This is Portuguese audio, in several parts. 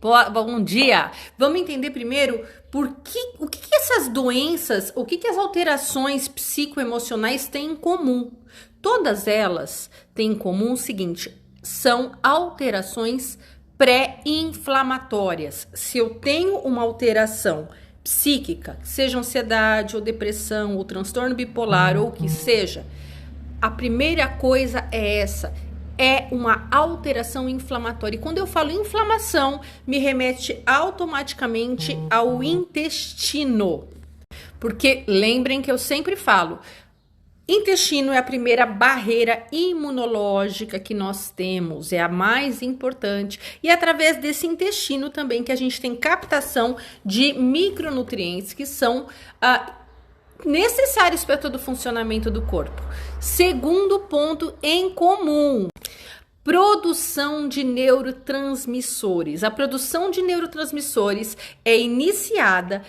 Bom dia! Vamos entender primeiro o que essas doenças, o que as alterações psicoemocionais têm em comum. Todas elas têm em comum o seguinte: são alterações pré-inflamatórias. Se eu tenho uma alteração psíquica, seja ansiedade ou depressão ou transtorno bipolar ou o que seja, a primeira coisa é essa. É uma alteração inflamatória. E quando eu falo inflamação, me remete automaticamente ao intestino. Porque lembrem que eu sempre falo, intestino é a primeira barreira imunológica que nós temos, é a mais importante. E é através desse intestino também que a gente tem captação de micronutrientes que são necessários para todo o funcionamento do corpo. Segundo ponto em comum: produção de neurotransmissores. A produção de neurotransmissores é iniciada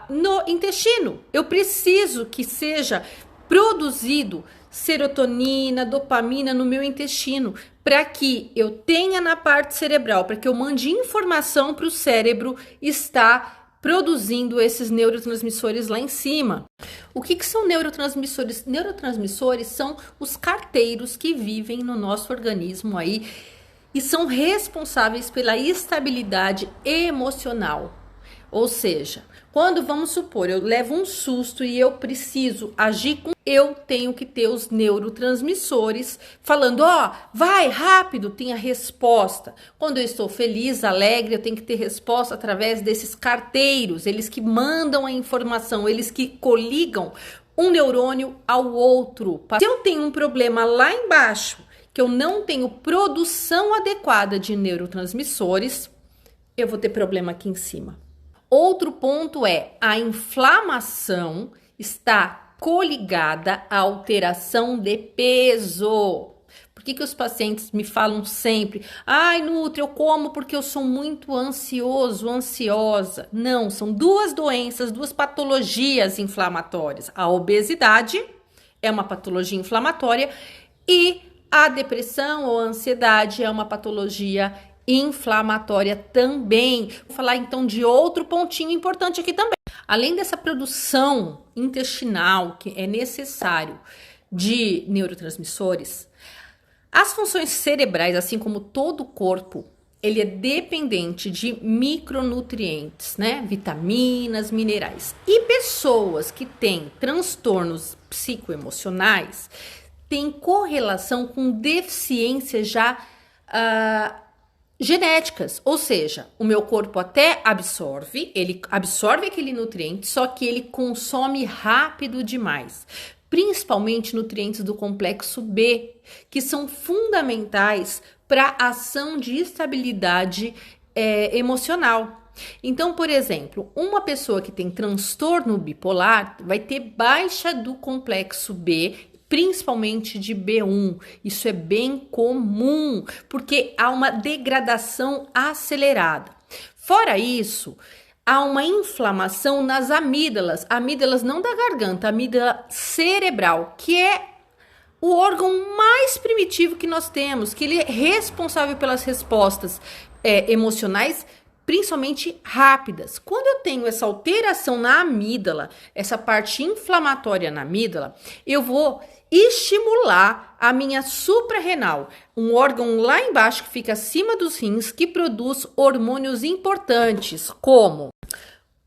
no intestino. Eu preciso que seja produzido serotonina, dopamina no meu intestino, para que eu tenha na parte cerebral, para que eu mande informação para o cérebro estar produzindo esses neurotransmissores lá em cima. O que são neurotransmissores? Neurotransmissores são os carteiros que vivem no nosso organismo aí e são responsáveis pela estabilidade emocional. Ou seja, quando, vamos supor, eu levo um susto e eu preciso agir com... Eu tenho que ter os neurotransmissores falando, vai rápido, tem a resposta. Quando eu estou feliz, alegre, eu tenho que ter resposta através desses carteiros, eles que mandam a informação, eles que coligam um neurônio ao outro. Se eu tenho um problema lá embaixo, que eu não tenho produção adequada de neurotransmissores, eu vou ter problema aqui em cima. Outro ponto é a inflamação está coligada à alteração de peso. Por que os pacientes me falam sempre, Nutri, eu como porque eu sou muito ansioso, ansiosa? Não, são duas doenças, duas patologias inflamatórias. A obesidade é uma patologia inflamatória e a depressão ou a ansiedade é uma patologia inflamatória também. Vou falar então de outro pontinho importante aqui também. Além dessa produção intestinal que é necessário de neurotransmissores, as funções cerebrais, assim como todo o corpo, ele é dependente de micronutrientes, né? Vitaminas, minerais. E pessoas que têm transtornos psicoemocionais têm correlação com deficiências já genéticas, ou seja, o meu corpo até absorve, ele absorve aquele nutriente, só que ele consome rápido demais, principalmente nutrientes do complexo B, que são fundamentais para a ação de estabilidade emocional. Então, por exemplo, uma pessoa que tem transtorno bipolar vai ter baixa do complexo B, principalmente de B1. Isso é bem comum, porque há uma degradação acelerada. Fora isso, há uma inflamação nas amígdalas. Amígdalas não da garganta, amígdala cerebral, que é o órgão mais primitivo que nós temos, que ele é responsável pelas respostas emocionais, principalmente rápidas. Quando eu tenho essa alteração na amígdala, essa parte inflamatória na amígdala, eu vou estimular a minha suprarrenal, um órgão lá embaixo que fica acima dos rins, que produz hormônios importantes como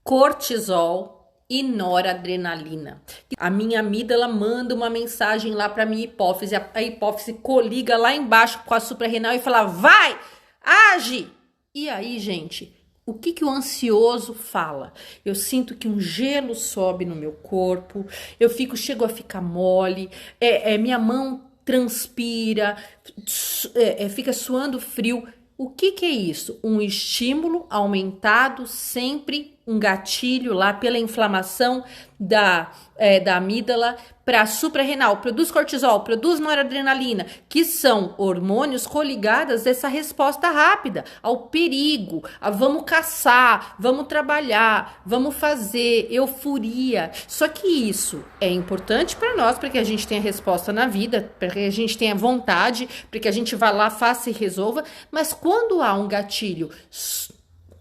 cortisol e noradrenalina. A minha amígdala manda uma mensagem lá para a minha hipófise, a hipófise coliga lá embaixo com a suprarrenal e fala, vai, age! E aí, gente, o que o ansioso fala? Eu sinto que um gelo sobe no meu corpo, chego a ficar mole, minha mão transpira, fica suando frio. O que é isso? Um estímulo aumentado, sempre um gatilho lá pela inflamação da amígdala para a suprarrenal. Produz cortisol, produz noradrenalina, que são hormônios coligados dessa resposta rápida ao perigo, a vamos caçar, vamos trabalhar, vamos fazer, euforia. Só que isso é importante para nós, para que a gente tenha resposta na vida, para que a gente tenha vontade, para que a gente vá lá, faça e resolva. Mas quando há um gatilho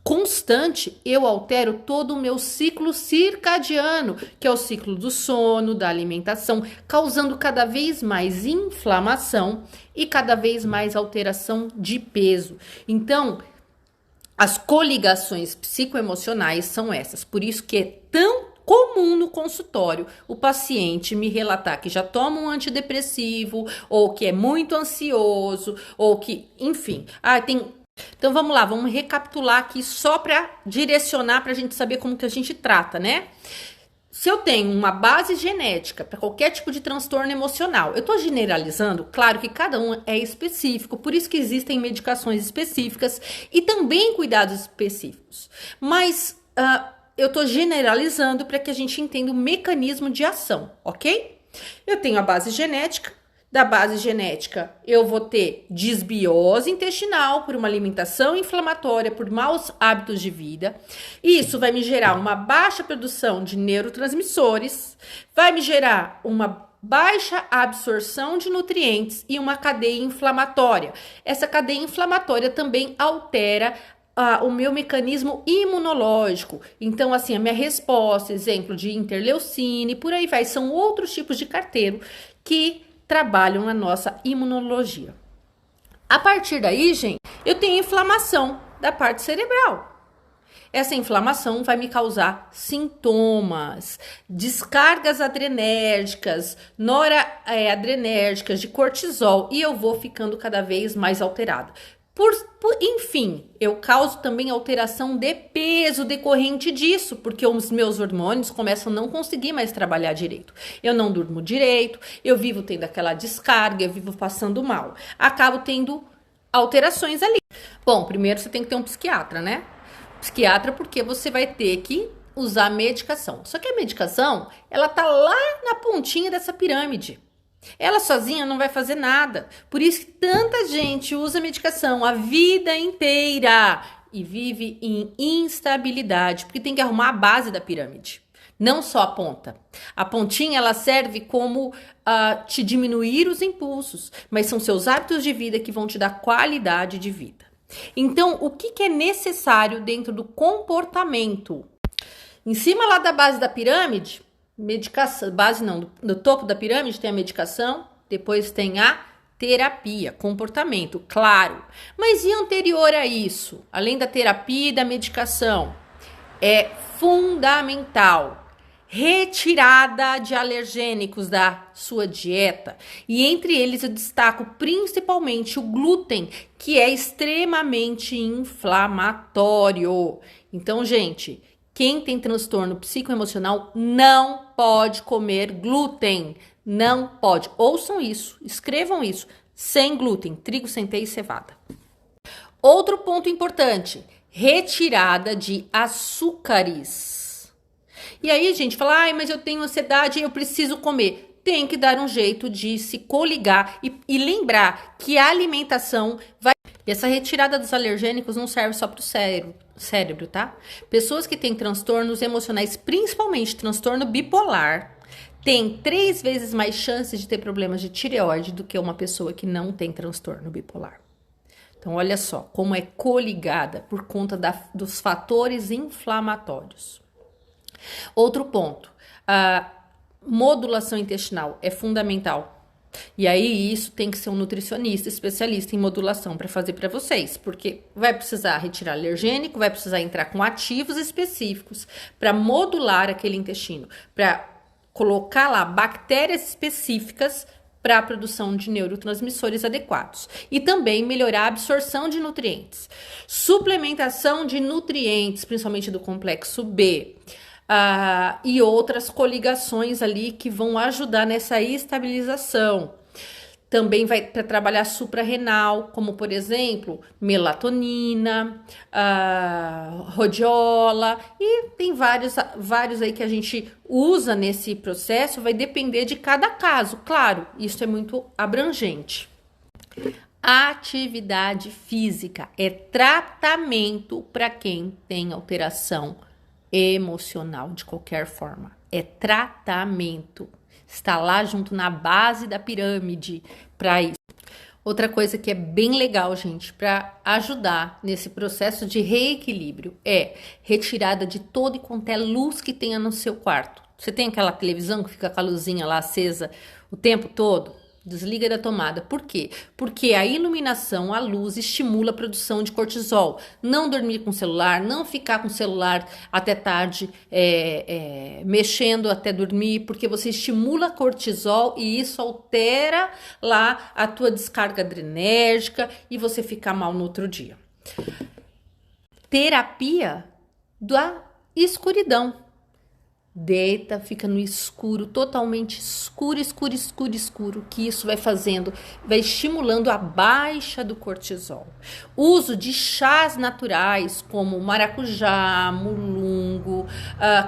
constante, eu altero todo o meu ciclo circadiano, que é o ciclo do sono, da alimentação, causando cada vez mais inflamação e cada vez mais alteração de peso. Então, as coligações psicoemocionais são essas. Por isso que é tão comum no consultório o paciente me relatar que já toma um antidepressivo, ou que é muito ansioso, ou que, enfim, Então vamos lá, vamos recapitular aqui só para direcionar para a gente saber como que a gente trata, né? Se eu tenho uma base genética para qualquer tipo de transtorno emocional, eu estou generalizando, claro que cada um é específico, por isso que existem medicações específicas e também cuidados específicos. Mas eu estou generalizando para que a gente entenda o mecanismo de ação, ok? Eu tenho a base genética. Da base genética, eu vou ter disbiose intestinal por uma alimentação inflamatória, por maus hábitos de vida. Isso vai me gerar uma baixa produção de neurotransmissores, vai me gerar uma baixa absorção de nutrientes e uma cadeia inflamatória. Essa cadeia inflamatória também altera o meu mecanismo imunológico. Então, assim, a minha resposta, exemplo de interleucina e por aí vai, são outros tipos de carteiro que trabalham na nossa imunologia. A partir daí, gente, eu tenho inflamação da parte cerebral. Essa inflamação vai me causar sintomas, descargas adrenérgicas, noradrenérgicas, de cortisol, e eu vou ficando cada vez mais alterado. Enfim, eu causo também alteração de peso decorrente disso, porque os meus hormônios começam a não conseguir mais trabalhar direito. Eu não durmo direito, eu vivo tendo aquela descarga, eu vivo passando mal. Acabo tendo alterações ali. Bom, primeiro você tem que ter um psiquiatra, né? Psiquiatra porque você vai ter que usar medicação. Só que a medicação, ela tá lá na pontinha dessa pirâmide. Ela sozinha não vai fazer nada. Por isso que tanta gente usa medicação a vida inteira e vive em instabilidade, porque tem que arrumar a base da pirâmide, não só a ponta. A pontinha, ela serve como te diminuir os impulsos, mas são seus hábitos de vida que vão te dar qualidade de vida. Então, o que é necessário dentro do comportamento? Em cima lá da base da pirâmide, medicação, base não, no topo da pirâmide tem a medicação, depois tem a terapia, comportamento, claro. Mas e anterior a isso, além da terapia e da medicação, é fundamental retirada de alergênicos da sua dieta. E entre eles eu destaco principalmente o glúten, que é extremamente inflamatório. Então, gente, quem tem transtorno psicoemocional não pode comer glúten. Não pode. Ouçam isso, escrevam isso. Sem glúten, trigo, centeio e cevada. Outro ponto importante, retirada de açúcares. E aí, gente, fala, mas eu tenho ansiedade e eu preciso comer. Tem que dar um jeito de se coligar e lembrar que a alimentação vai... E essa retirada dos alergênicos não serve só para o cérebro, tá? Pessoas que têm transtornos emocionais, principalmente transtorno bipolar, têm 3 vezes mais chances de ter problemas de tireoide do que uma pessoa que não tem transtorno bipolar. Então, olha só como é coligada por conta dos fatores inflamatórios. Outro ponto, a modulação intestinal é fundamental. E aí isso tem que ser um nutricionista especialista em modulação para fazer para vocês, porque vai precisar retirar alergênico, vai precisar entrar com ativos específicos para modular aquele intestino, para colocar lá bactérias específicas para a produção de neurotransmissores adequados e também melhorar a absorção de nutrientes. Suplementação de nutrientes, principalmente do complexo B. E outras coligações ali que vão ajudar nessa estabilização. Também vai para trabalhar suprarrenal, como por exemplo, melatonina, rodiola, e tem vários aí que a gente usa nesse processo, vai depender de cada caso, claro, isso é muito abrangente. Atividade física é tratamento para quem tem alteração emocional de qualquer forma. É tratamento. Está lá junto na base da pirâmide para isso. Outra coisa que é bem legal, gente, para ajudar nesse processo de reequilíbrio é retirada de toda e quanto é luz que tenha no seu quarto. Você tem aquela televisão que fica com a luzinha lá acesa o tempo todo? Desliga da tomada. Por quê? Porque a iluminação, a luz, estimula a produção de cortisol. Não dormir com o celular, não ficar com o celular até tarde, mexendo até dormir, porque você estimula cortisol e isso altera lá a tua descarga adrenérgica e você fica mal no outro dia. Terapia da escuridão. Deita, fica no escuro, totalmente escuro, escuro, escuro, escuro, que isso vai fazendo, vai estimulando a baixa do cortisol. Uso de chás naturais, como maracujá, mulungo,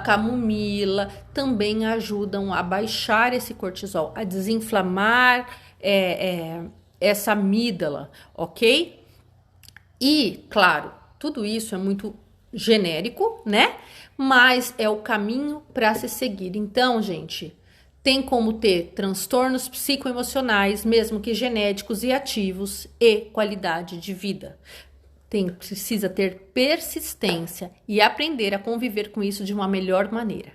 camomila, também ajudam a baixar esse cortisol, a desinflamar essa amígdala, ok? E, claro, tudo isso é muito genérico, né? Mas é o caminho para se seguir. Então, gente, tem como ter transtornos psicoemocionais, mesmo que genéticos e ativos, e qualidade de vida. Precisa ter persistência e aprender a conviver com isso de uma melhor maneira.